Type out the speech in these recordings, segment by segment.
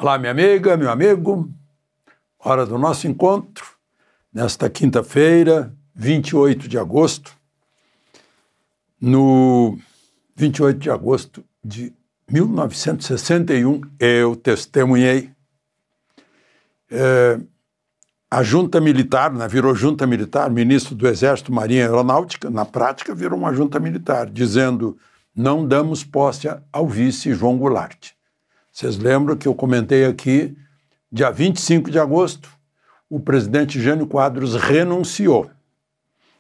Olá, minha amiga, meu amigo, hora do nosso encontro, nesta quinta-feira, 28 de agosto. No 28 de agosto de 1961, eu testemunhei a junta militar, virou junta militar, ministro do Exército, Marinha e Aeronáutica, na prática virou uma junta militar, dizendo: não damos posse ao vice João Goulart. Vocês lembram que eu comentei aqui, dia 25 de agosto, o presidente Jânio Quadros renunciou.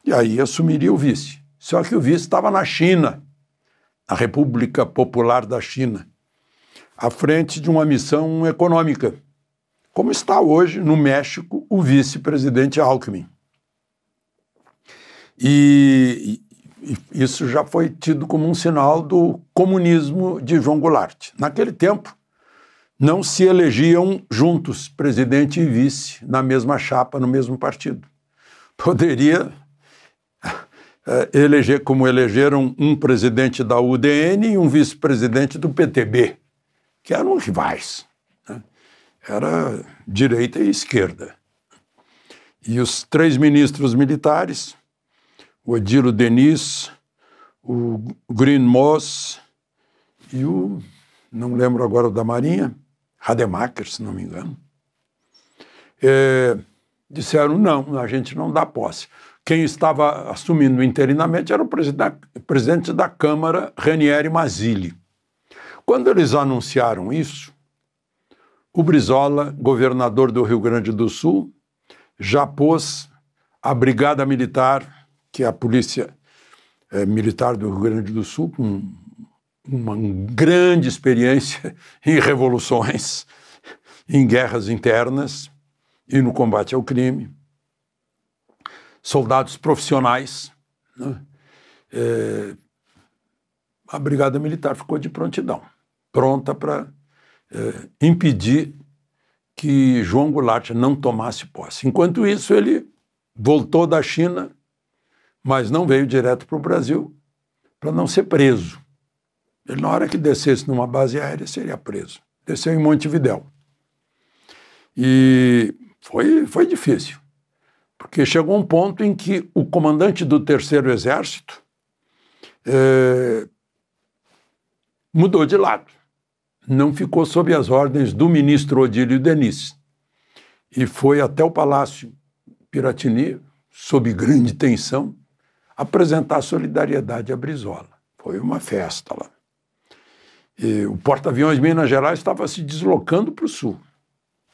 E aí assumiria o vice. Só que o vice estava na China, na República Popular da China, à frente de uma missão econômica, como está hoje no México o vice-presidente Alckmin. E isso já foi tido como um sinal do comunismo de João Goulart. Naquele tempo, não se elegiam juntos, presidente e vice, na mesma chapa, no mesmo partido. Poderia eleger, como elegeram um presidente da UDN e um vice-presidente do PTB, que eram rivais, né? Era direita e esquerda. E os três ministros militares, o Odilo Deniz, o Green Moss e o, não lembro agora, o da Marinha, Rademacher, se não me engano, disseram: não, a gente não dá posse. Quem estava assumindo interinamente era o presidente da Câmara, Ranieri Mazzilli. Quando eles anunciaram isso, o Brizola, governador do Rio Grande do Sul, já pôs a Brigada Militar, que é a Polícia Militar do Rio Grande do Sul, com uma grande experiência em revoluções, em guerras internas e no combate ao crime. Soldados profissionais, né? A Brigada Militar ficou de prontidão, pronta para impedir que João Goulart não tomasse posse. Enquanto isso, ele voltou da China, mas não veio direto para o Brasil para não ser preso. Ele, na hora que descesse numa base aérea, seria preso. Desceu em Montevidéu. E foi difícil, porque chegou um ponto em que o comandante do Terceiro Exército mudou de lado. Não ficou sob as ordens do ministro Odílio Deniz. E foi até o Palácio Piratini, sob grande tensão, apresentar solidariedade a Brizola. Foi uma festa lá. E o porta-aviões Minas Gerais estava se deslocando para o sul,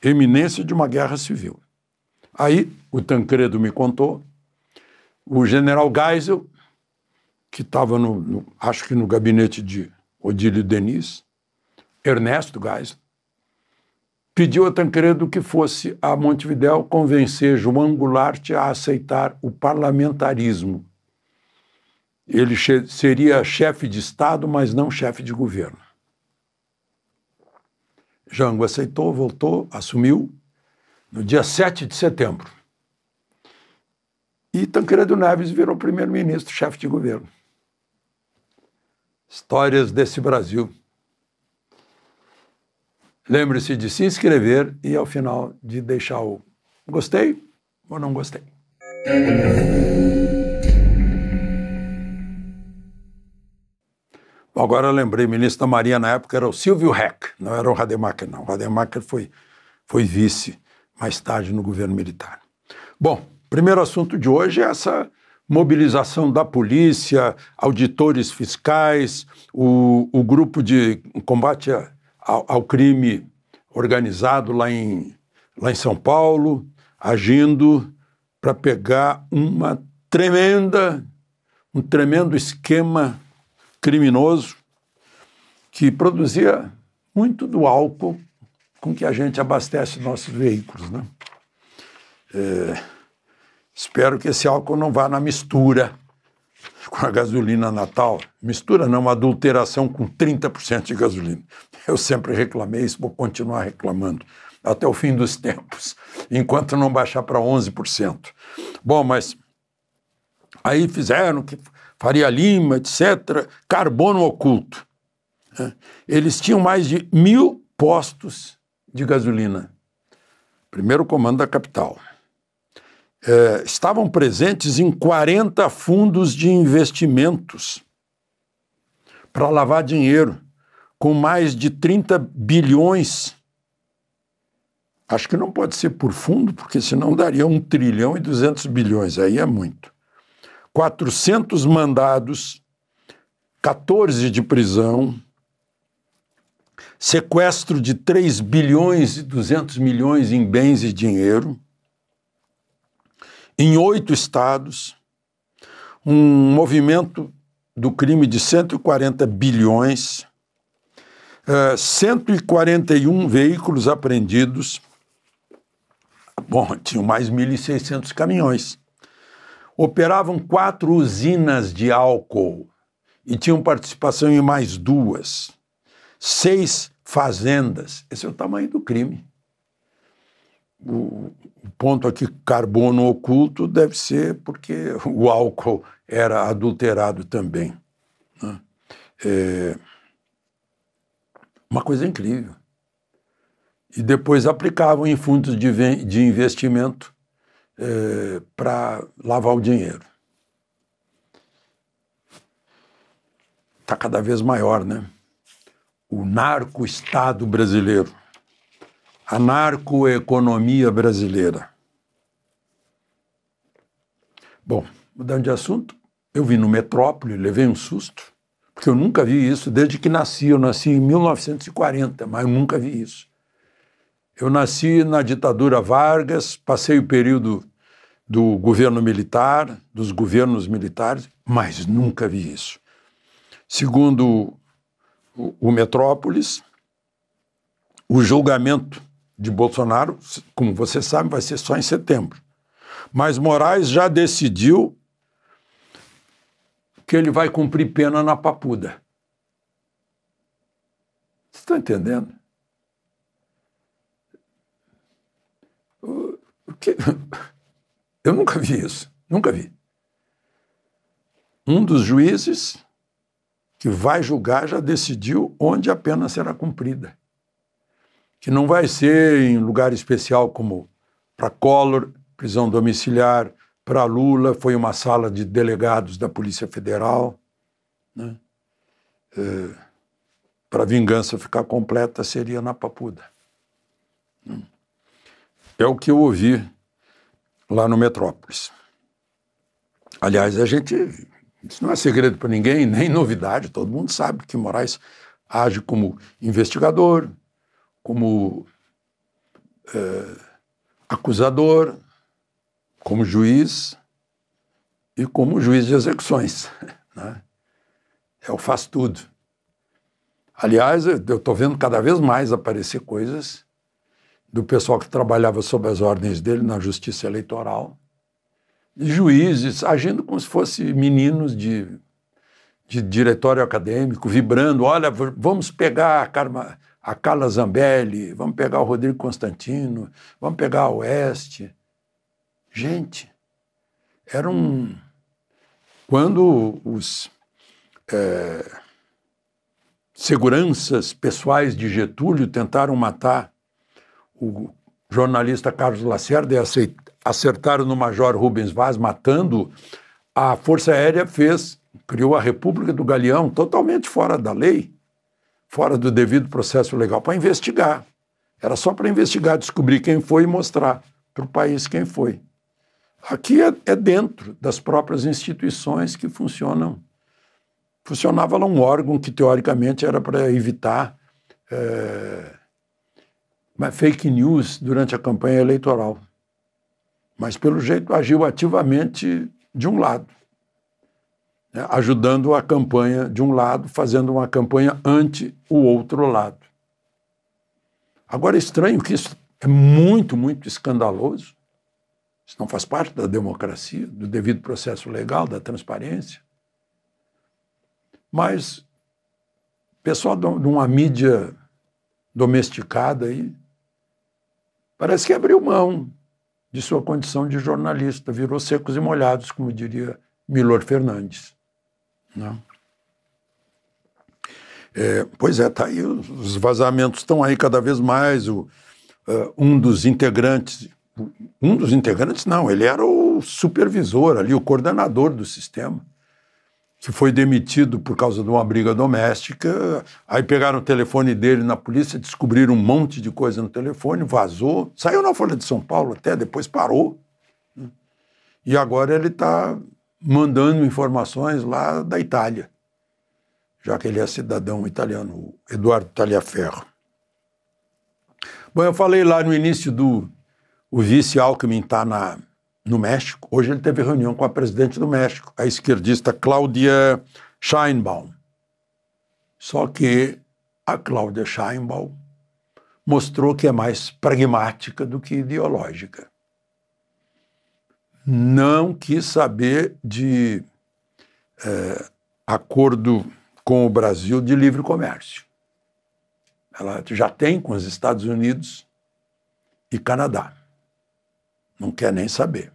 eminência de uma guerra civil. Aí, o Tancredo me contou, o general Geisel, que estava, acho que no gabinete de Odílio Deniz, Ernesto Geisel, pediu a Tancredo que fosse a Montevidéu convencer João Goulart a aceitar o parlamentarismo. Ele seria chefe de Estado, mas não chefe de governo. Jango aceitou, voltou, assumiu no dia 7 de setembro. E Tancredo Neves virou primeiro-ministro, chefe de governo. Histórias desse Brasil. Lembre-se de se inscrever e, ao final, de deixar o gostei ou não gostei. Agora eu lembrei, o ministro da Marinha na época era o Silvio Reck, não era o Rademacher, não. O Rademacher foi vice mais tarde no governo militar. Bom, primeiro assunto de hoje é essa mobilização da polícia, auditores fiscais, o grupo de combate ao crime organizado lá em São Paulo, agindo para pegar um tremendo esquema criminoso que produzia muito do álcool com que a gente abastece nossos veículos, né? Espero que esse álcool não vá na mistura com a gasolina Natal. Mistura não, uma adulteração com 30% de gasolina. Eu sempre reclamei isso, vou continuar reclamando até o fim dos tempos, enquanto não baixar para 11%. Bom, mas aí fizeram que Faria Lima, etc., carbono oculto. Eles tinham mais de 1.000 postos de gasolina. Primeiro comando da capital. Estavam presentes em 40 fundos de investimentos para lavar dinheiro, com mais de 30 bilhões. Acho que não pode ser por fundo, porque senão daria 1 trilhão e 200 bilhões, aí é muito. 400 mandados, 14 de prisão, sequestro de 3 bilhões e 200 milhões em bens e dinheiro, em 8 estados, um movimento do crime de 140 bilhões, 141 veículos apreendidos, bom, tinham mais 1.600 caminhões, operavam 4 usinas de álcool e tinham participação em mais 2, 6 fazendas, esse é o tamanho do crime. O ponto aqui, carbono oculto, deve ser porque o álcool era adulterado também, né? Uma coisa incrível. E depois aplicavam em fundos de investimento para lavar o dinheiro. Está cada vez maior, né? O narco-estado brasileiro. A narcoeconomia brasileira. Bom, mudando de assunto, eu vim no Metrópole, levei um susto, porque eu nunca vi isso desde que nasci. Eu nasci em 1940, mas eu nunca vi isso. Eu nasci na ditadura Vargas, passei o período do governo militar, dos governos militares, mas nunca vi isso. Segundo o Metrópolis, o julgamento de Bolsonaro, como você sabe, vai ser só em setembro. Mas Moraes já decidiu que ele vai cumprir pena na Papuda. Vocês estão entendendo? Eu nunca vi isso, nunca vi. Um dos juízes que vai julgar já decidiu onde a pena será cumprida. Que não vai ser em lugar especial como para Collor, prisão domiciliar, para Lula foi uma sala de delegados da Polícia Federal, né? Para a vingança ficar completa seria na Papuda. É o que eu ouvi lá no Metrópolis. Aliás, isso não é segredo para ninguém, nem novidade, todo mundo sabe que Moraes age como investigador, como acusador, como juiz e como juiz de execuções, né? É o faz tudo. Aliás, eu estou vendo cada vez mais aparecer coisas do pessoal que trabalhava sob as ordens dele na Justiça Eleitoral, de juízes agindo como se fossem meninos de diretório acadêmico, vibrando, olha, vamos pegar a Carla Zambelli, vamos pegar o Rodrigo Constantino, vamos pegar a Oeste. Gente, quando os seguranças pessoais de Getúlio tentaram matar o jornalista Carlos Lacerda e acertaram no Major Rubens Vaz, matando, a Força Aérea criou a República do Galeão, totalmente fora da lei, fora do devido processo legal, para investigar. Era só para investigar, descobrir quem foi e mostrar para o país quem foi. Aqui é dentro das próprias instituições que funcionam. Funcionava lá um órgão que, teoricamente, era para evitar fake news durante a campanha eleitoral. Mas, pelo jeito, agiu ativamente de um lado, né? Ajudando a campanha de um lado, fazendo uma campanha ante o outro lado. Agora, é estranho que isso é muito, muito escandaloso. Isso não faz parte da democracia, do devido processo legal, da transparência. Mas o pessoal de uma mídia domesticada aí parece que abriu mão de sua condição de jornalista, virou secos e molhados, como diria Milor Fernandes, né? Pois é, tá aí, os vazamentos estão aí cada vez mais. Um dos integrantes não, ele era o supervisor ali, o coordenador do sistema, que foi demitido por causa de uma briga doméstica. Aí pegaram o telefone dele na polícia, descobriram um monte de coisa no telefone, vazou, saiu na Folha de São Paulo até, depois parou. E agora ele está mandando informações lá da Itália, já que ele é cidadão italiano, o Eduardo Tagliaferro. Bom, eu falei lá no início o vice Alckmin está no México. Hoje ele teve reunião com a presidente do México, a esquerdista Claudia Sheinbaum. Só que a Claudia Sheinbaum mostrou que é mais pragmática do que ideológica. Não quis saber de acordo com o Brasil de livre comércio. Ela já tem com os Estados Unidos e Canadá. Não quer nem saber.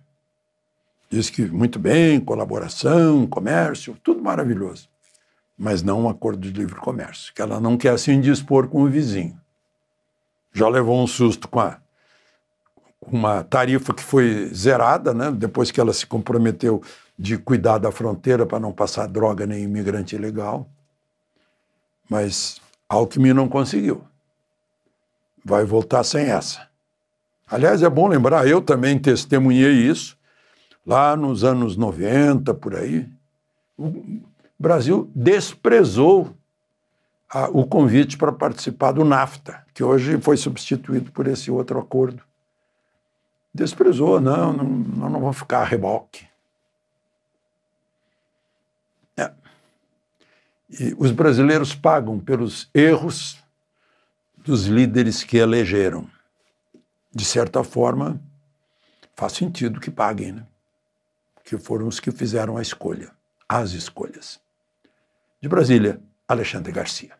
Diz que muito bem, colaboração, comércio, tudo maravilhoso. Mas não um acordo de livre comércio, que ela não quer se indispor com o vizinho. Já levou um susto com uma tarifa que foi zerada, né? Depois que ela se comprometeu de cuidar da fronteira para não passar droga nem imigrante ilegal. Mas Alckmin não conseguiu. Vai voltar sem essa. Aliás, é bom lembrar, eu também testemunhei isso, lá nos anos 90, por aí. O Brasil desprezou o convite para participar do NAFTA, que hoje foi substituído por esse outro acordo. Desprezou, não vamos ficar a reboque. E os brasileiros pagam pelos erros dos líderes que elegeram. De certa forma, faz sentido que paguem, né? Que foram os que fizeram a escolha, as escolhas. De Brasília, Alexandre Garcia.